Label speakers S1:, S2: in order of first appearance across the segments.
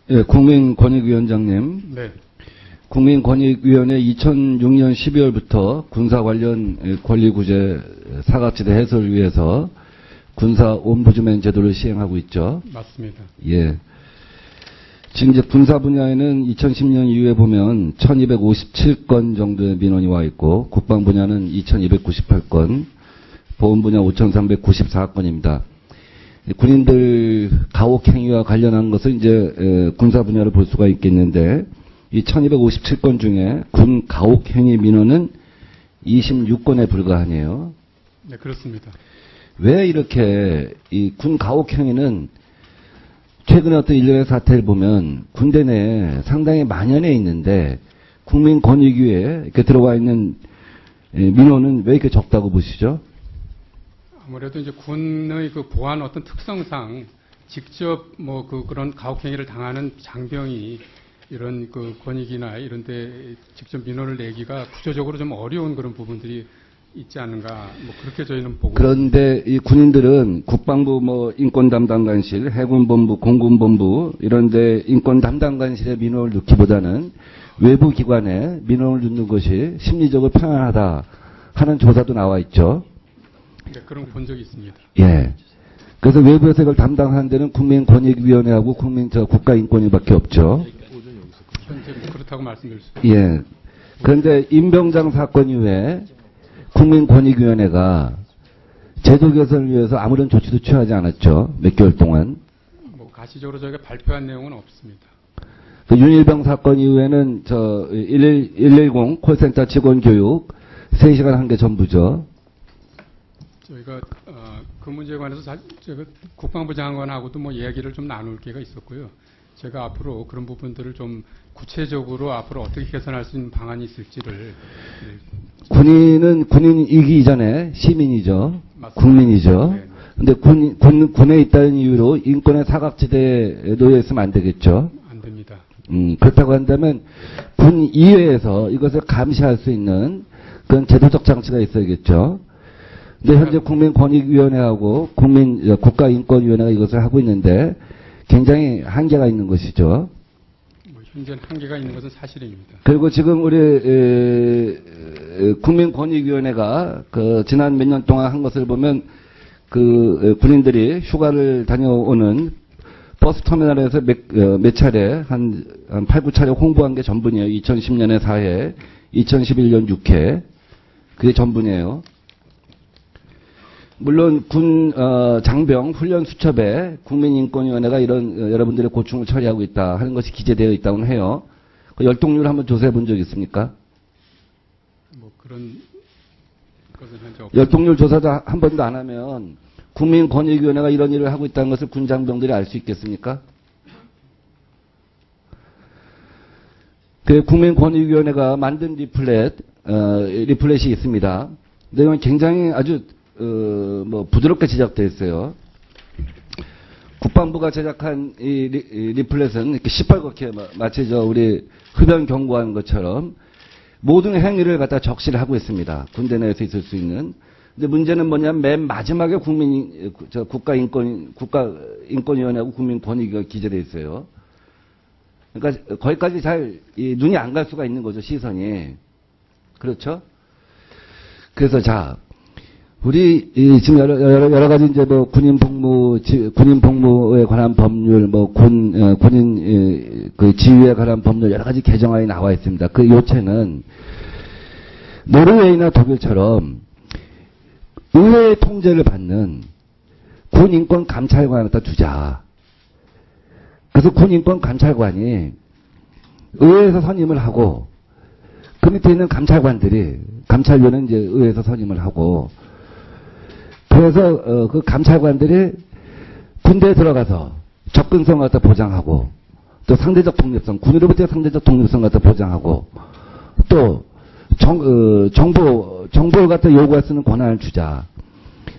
S1: 예, 국민권익위원장님.
S2: 네.
S1: 국민권익위원회 2006년 12월부터 군사 관련 권리구제 사각지대 해소를 위해서 군사 옴부즈맨 제도를 시행하고 있죠.
S2: 맞습니다.
S1: 예. 지금 이제 군사 분야에는 2010년 이후에 보면 1257건 정도의 민원이 와 있고, 국방 분야는 2298건, 보훈 분야 5394건입니다. 군인들 가혹 행위와 관련한 것을 이제 군사 분야를 볼 수가 있겠는데, 이 1257건 중에 군 가혹 행위 민원은 26건에 불과하네요.
S2: 네, 그렇습니다.
S1: 왜 이렇게 이 군 가혹 행위는 최근에 어떤 일련의 사태를 보면 군대 내에 상당히 만연해 있는데 국민권익위에 이렇게 들어와 있는 민원은 왜 이렇게 적다고 보시죠?
S2: 아무래도 이제 군의 그 보안 어떤 특성상 직접 뭐 그런 가혹행위를 당하는 장병이 이런 그 권익이나 이런 데 직접 민원을 내기가 구조적으로 좀 어려운 그런 부분들이 있지 않은가, 뭐 그렇게 저희는 보고.
S1: 그런데 이 군인들은 국방부 뭐 인권 담당관실, 해군본부, 공군본부 이런데 인권 담당관실에 민원을 넣기보다는 외부 기관에 민원을 넣는 것이 심리적으로 편안하다 하는 조사도 나와 있죠.
S2: 네, 그런 거 본 적이 있습니다.
S1: 예. 그래서 외부에서 이걸 담당하는 데는 국민권익위원회하고 국가인권위밖에 없죠.
S2: 현재 그렇다고 말씀드릴 수
S1: 예. 그런데 임병장 사건 이후에 국민권익위원회가 제도 개선을 위해서 아무런 조치도 취하지 않았죠. 몇 개월 동안.
S2: 뭐 가시적으로 저희가 발표한 내용은 없습니다.
S1: 그 윤일병 사건 이후에는 110 콜센터 직원 교육 3시간 한 게 전부죠.
S2: 저희가 그 문제에 관해서 제가 국방부 장관하고도 뭐 이야기를 좀 나눌 기회가 있었고요. 제가 앞으로 그런 부분들을 좀 구체적으로 앞으로 어떻게 개선할 수 있는 방안이 있을지를.
S1: 군인은 군인이기 이전에 시민이죠.
S2: 맞습니다.
S1: 국민이죠.
S2: 네.
S1: 근데 군에 있다는 이유로 인권의 사각지대에 놓여 있으면 안 되겠죠.
S2: 안 됩니다.
S1: 그렇다고 한다면 군 이외에서 이것을 감시할 수 있는 그런 제도적 장치가 있어야겠죠. 근데 현재 국민권익위원회하고 국가인권위원회가 이것을 하고 있는데 굉장히 한계가 있는 것이죠.
S2: 뭐 현재는 한계가 있는 것은 사실입니다.
S1: 그리고 지금 우리 국민권익위원회가 그 지난 몇 년 동안 한 것을 보면 그 군인들이 휴가를 다녀오는 버스 터미널에서 몇 차례 한 8, 9차례 홍보한 게 전분이에요. 2010년에 4회, 2011년 6회. 그게 전분이에요. 물론 장병 훈련 수첩에 국민인권위원회가 이런 여러분들의 고충을 처리하고 있다 하는 것이 기재되어 있다고 해요. 그 열동률 한번 조사해 본 적 있습니까?
S2: 뭐 그런 것은 현재 없습니다.
S1: 열동률 조사도 한 번도 안 하면 국민권익위원회가 이런 일을 하고 있다는 것을 군 장병들이 알 수 있겠습니까? 그 국민권익위원회가 만든 리플렛이 있습니다. 내용이 굉장히 아주 부드럽게 제작되어 있어요. 국방부가 제작한 이 리플렛은 이렇게 시뻘겋게 마치 우리 흡연 경고하는 것처럼 모든 행위를 갖다 적시를 하고 있습니다. 군대 내에서 있을 수 있는. 근데 문제는 뭐냐면 맨 마지막에 국가인권위원회하고 국민권익위가 기재되어 있어요. 그러니까 거기까지 잘 눈이 안 갈 수가 있는 거죠, 시선이. 그렇죠? 그래서 우리 지금 여러 가지 이제 뭐 군인 복무에 관한 법률, 뭐 군인 그 지휘에 관한 법률 여러 가지 개정안이 나와 있습니다. 그 요체는 노르웨이나 독일처럼 의회의 통제를 받는 군인권 감찰관을 갖다 두자. 그래서 군인권 감찰관이 의회에서 선임을 하고 그 밑에 있는 감찰위원은 이제 의회에서 선임을 하고 그래서 그 감찰관들이 군대에 들어가서 접근성 갖다 보장하고 또 상대적 독립성, 군으로부터의 상대적 독립성 갖다 보장하고 또 정보를 갖다 요구할 수 있는 권한을 주자.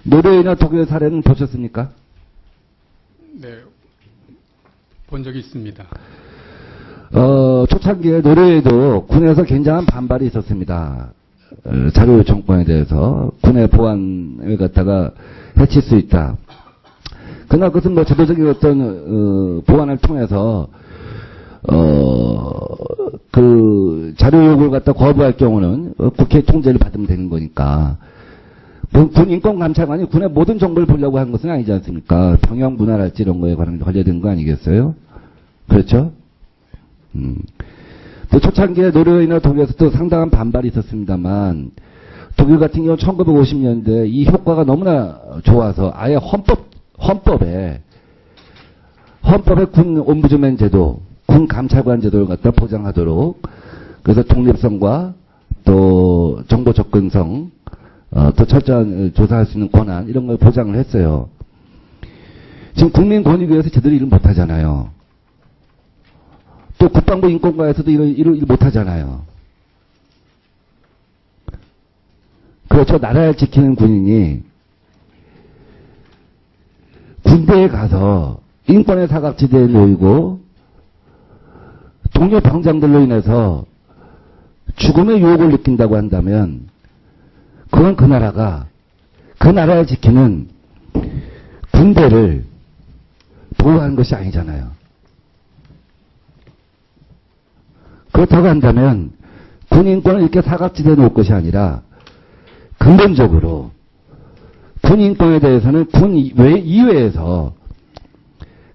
S1: 노르웨이나 독일 사례는 보셨습니까?
S2: 네, 본 적이 있습니다.
S1: 초창기에 노르웨이도 군에서 굉장한 반발이 있었습니다. 자료 요청권에 대해서 군의 보안을 갖다가 해칠 수 있다. 그러나 그것은 뭐 제도적인 어떤 보안을 통해서 그 자료 요구를 갖다 거부할 경우는 국회 통제를 받으면 되는 거니까. 군 인권감찰관이 군의 모든 정보를 보려고 한 것은 아니지 않습니까? 병영 문화랄지 이런 거에 관련된 거 아니겠어요? 그렇죠? 또 초창기에 노르웨이나 독일에서도 상당한 반발이 있었습니다만, 독일 같은 경우 1950년대 이 효과가 너무나 좋아서 아예 헌법에 군 옴부즈맨 제도, 군 감찰관 제도를 갖다 보장하도록, 그래서 독립성과 또 정보 접근성, 또 철저한 조사할 수 있는 권한 이런 걸 보장을 했어요. 지금 국민권익위에서 제대로 일을 못하잖아요. 또 국방부 인권과에서도 일을 못하잖아요. 그렇죠. 나라를 지키는 군인이 군대에 가서 인권의 사각지대에 놓이고 동료 병장들로 인해서 죽음의 유혹을 느낀다고 한다면 그건 그 나라가 그 나라를 지키는 군대를 보호하는 것이 아니잖아요. 그렇다고 한다면 군 인권을 이렇게 사각지대에 놓을 것이 아니라 근본적으로 군 인권에 대해서는 군 이외에서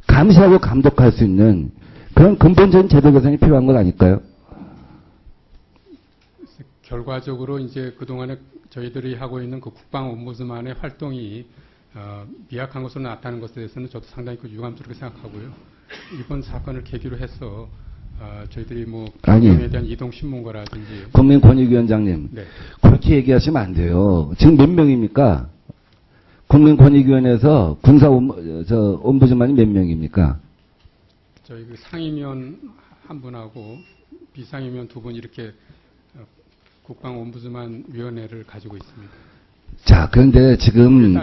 S1: 감시하고 감독할 수 있는 그런 근본적인 제도 개선이 필요한 것 아닐까요?
S2: 결과적으로 이제 그동안에 저희들이 하고 있는 그 국방 옴부드만의 활동이 미약한 것으로 나타나는 것에 대해서는 저도 상당히 유감스럽게 생각하고요. 이번 사건을 계기로 해서 저희들이 뭐 경영에 대한 이동 신문과라든지
S1: 국민권익위원장님,
S2: 네.
S1: 그렇게 얘기하시면 안 돼요. 지금 몇 명입니까? 국민권익위원회에서 군사 옴부즈만이 몇 명입니까?
S2: 저희 그 상임위원 한 분하고 비상임위원 두 분 이렇게 국방 옴부즈만 위원회를 가지고 있습니다.
S1: 자, 그런데 지금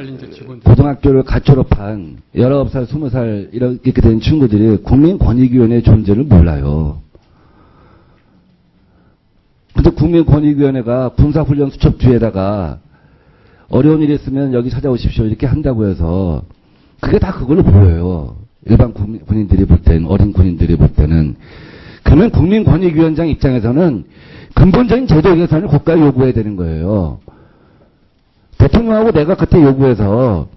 S1: 고등학교를 갓 졸업한 19살, 20살 이렇게 된 친구들이 국민권익위원회 존재를 몰라요. 근데 국민권익위원회가 군사훈련 수첩 뒤에다가 어려운 일이 있으면 여기 찾아오십시오 이렇게 한다고 해서 그게 다 그걸로 보여요. 일반 군인들이 볼 때는, 어린 군인들이 볼 때는. 그러면 국민권익위원장 입장에서는 근본적인 제도 개선을 국가에 요구해야 되는 거예요. 대통령하고 내가 그때 요구해서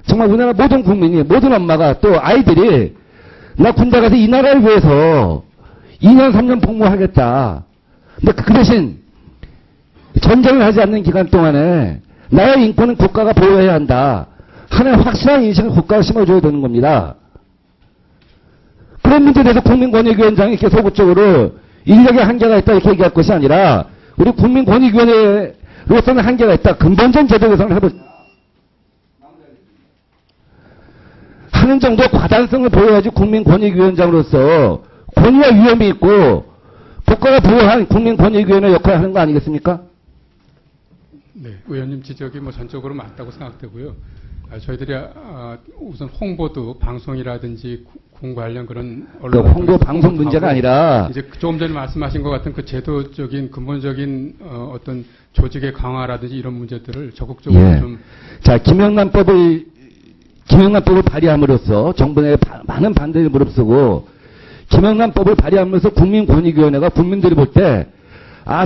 S1: 정말 우리나라 모든 국민이, 모든 엄마가 또 아이들이 나 군대 가서 이 나라를 위해서 2년 3년 복무하겠다. 근데 그 대신 전쟁을 하지 않는 기간 동안에 나의 인권은 국가가 보호해야 한다 하는 확실한 인식을 국가가 심어줘야 되는 겁니다. 그런 문제에 대해서 국민권익위원장이 이렇게 소극적으로 인력의 한계가 있다 이렇게 얘기할 것이 아니라 우리 국민권익위원회로서는 한계가 있다. 근본적인 제도 개선을 해보자. 하는 정도의 과단성을 보여야지 국민권익위원장으로서 권위와 위험이 있고 국가가 보호한 국민권익위원회 역할을 하는 거 아니겠습니까?
S2: 네, 의원님 지적이 뭐 전적으로 맞다고 생각되고요. 저희들이 우선 홍보도 방송이라든지 군 관련 그런 언론
S1: 그러니까 홍보 방송 문제가 아니라
S2: 이제 조금 전에 말씀하신 것 같은 그 제도적인 근본적인 어떤 조직의 강화라든지 이런 문제들을 적극적으로 좀
S1: 자, 김영란법을 발의함으로써 정부의 많은 반대를 무릅쓰고 김영란법을 발의하면서 국민권익위원회가 국민들이 볼 때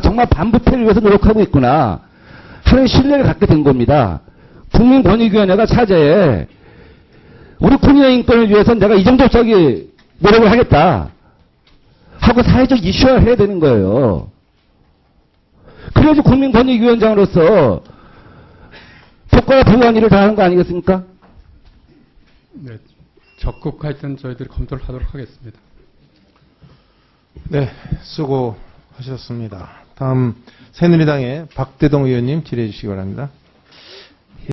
S1: 정말 반부패를 위해서 노력하고 있구나 하는 신뢰를 갖게 된 겁니다. 국민권익위원회가 차제에 우리 군인의 인권을 위해서 내가 이 정도 노력을 하겠다 하고 사회적 이슈화를 해야 되는 거예요. 그래야지 국민권익위원장으로서 국가가 보호한 일을 다 하는 거 아니겠습니까?
S2: 네, 적극 하여튼 저희들이 검토를 하도록 하겠습니다.
S3: 네, 수고하셨습니다. 다음 새누리당의 박대동 의원님 질의해 주시기 바랍니다.